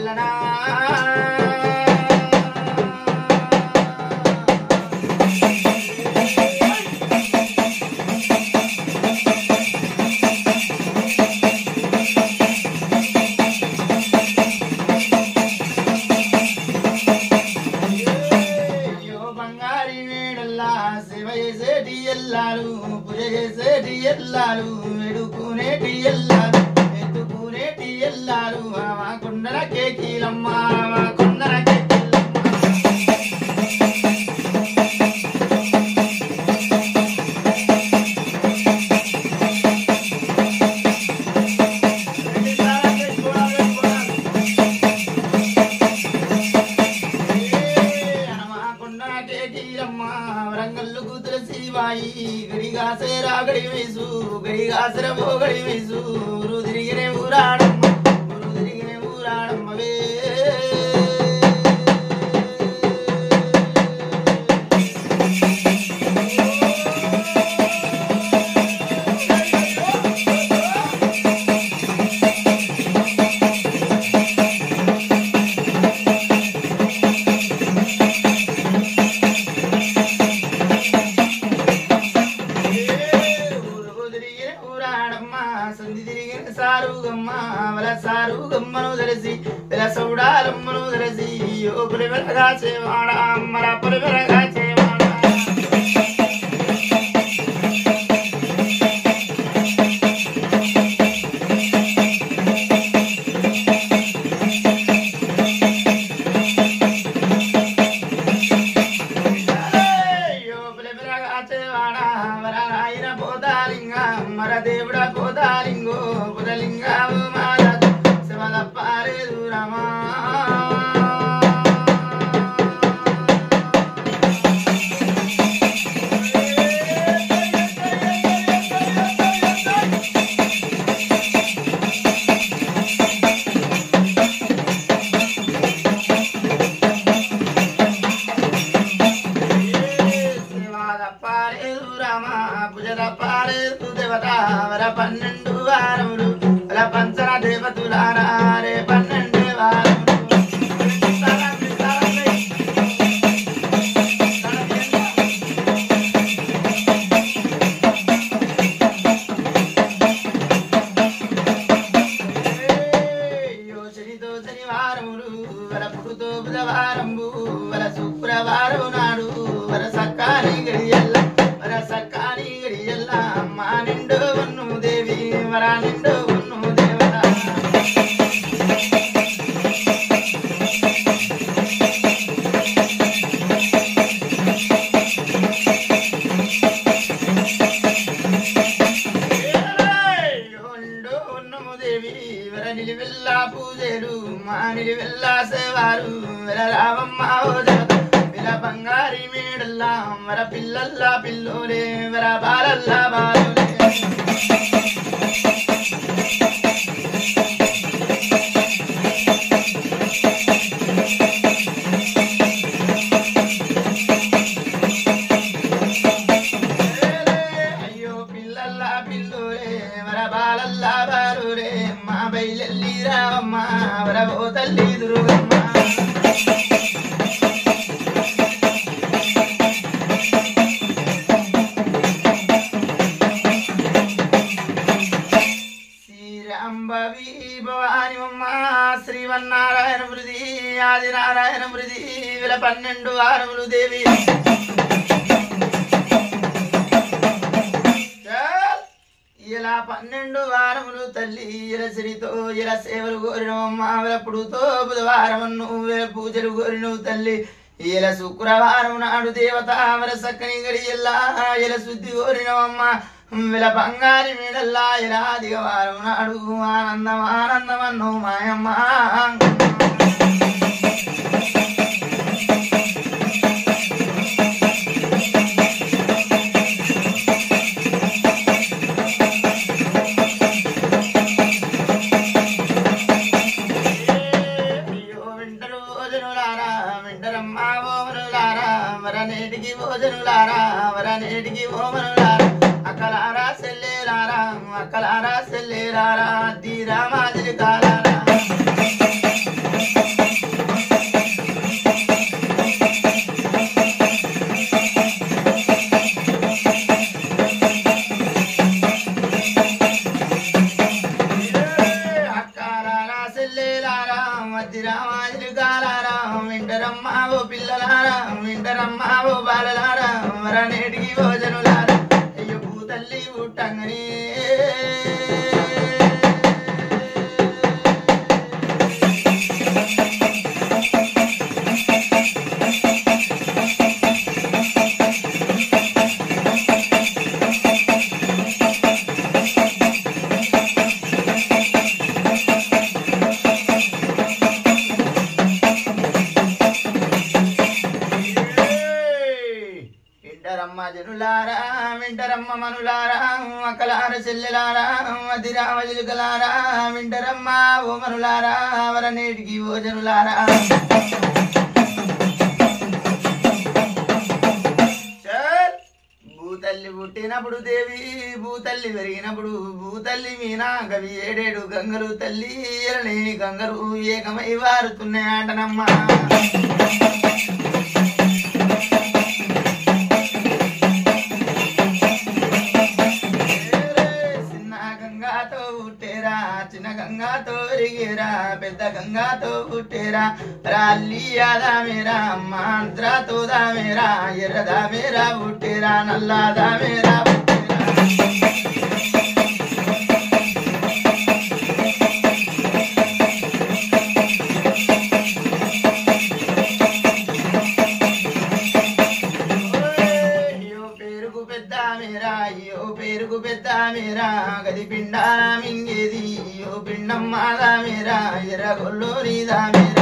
వల్లనా ఎల్లాలు ఎడుకునేటి ఎల్లాలు ఎత్తుకునేటి ఎల్లాలు మా కొండల కేకీలమ్మ మా కొండల గడి వేసు గడిగాసర పోగడి వేసు రుదిరిగినే ఊరాడమ్మ రుదిరిగినే ఊరాడమ్మవే సారుగమ్మను తెలిసి సౌడాలమ్మను తెలిసి ఓ పులివెరగా చేవాడా అమ్మల పులివెరగా చేవాడా పులివెరగా చేవాడా వర రాయిన పోతాలింగ మర దేవుడ పోతాలింగో పుదలింగా పన్నెండు వారములు పంచన దేవతులారా రే 12 వారములు యోచనితో శనివారములు వర పుడుతో బుధవారంబు వర శుక్రవారం నాడు వర సక్కాని గడియల్ల వర సక్కాని గడియల్ల అమ్మా నిండు వన్ను దేవి వర నిండు వన్ను దేవత దేవి వర నిలివెల్లా పూజలు మా నిలివెల్లా సేవారు వర రావమ్మ ఓ దేవత విల బంగారి మేడల్లా వర పిల్లల్లా పిల్లోలే వర బాలల్లా బాలులే అయ్యో పిల్లల్లా పిల్లోలే వర బాలల్లా బాలులే మా బయలెల్లి రావమ్మ వర ఓ తల్లి దుర్గమ్మ శ్రీవన్నారాయణ మృది ఆదినారాయణ మృది విల 12 వారములు దేవి ఇలా 12 వారములు తల్లి ఇలా శ్రీతో ఇలా సేవలు కోరినవమ్మ విలప్పుడుతో బుధవారం నువ్వే పూజలు కోరినవు తల్లి ఇలా శుక్రవారం నాడు దేవత వర సక్కని గడియల్లా ఇలా శుద్ధి కోరినవమ్మ విల బంగారి మీడల్లా ఇలా దిగవారం నాడు ఆనందం ఆనందమన్ను మాయమ్మ వరనేటికి భోజనులారా వరనేటికి ఓమనులారా అక్కలారా సెల్లేలారా అక్కలారా సెల్లేలారా దీరా మాదిరి కాలారా మధ్య రామాజులు కాలారా వింటరమ్మా ఓ పిల్లలారా వింటరమ్మా ఓ బాలలారా మరనేటికి భోజనులారా అయ్యో భూతల్లి పుట్టంగని జనులారా వింటరమ్మ మనులారా అక్కలార చెల్లెలారా మదిరామజులుకలారా వింటరమ్మ ఓ మనులారా వరనేటికి ఓ జనులారా భూతల్లి పుట్టినప్పుడు దేవి భూతల్లి పెరిగినప్పుడు భూతల్లి మీనా కవి 7 గంగలు తల్లి ఎరలేని గంగలు ఏకమై వారుతున్నాయంటనమ్మా చిన్న గంగాతో ఎరిగేరా పెద్ద గంగాతో పుట్టేరా రాల్లి యాదామేరా మాంత్రాతో దామేరా ఎర్రదామేరా పుట్టేరా నల్లాదామేరా పేరుకు పెద్ద మేరా గది పిండారా మింగేది ఓ పిండం మాదా మేరా ఎర్రగొల్లోనిదా మేరా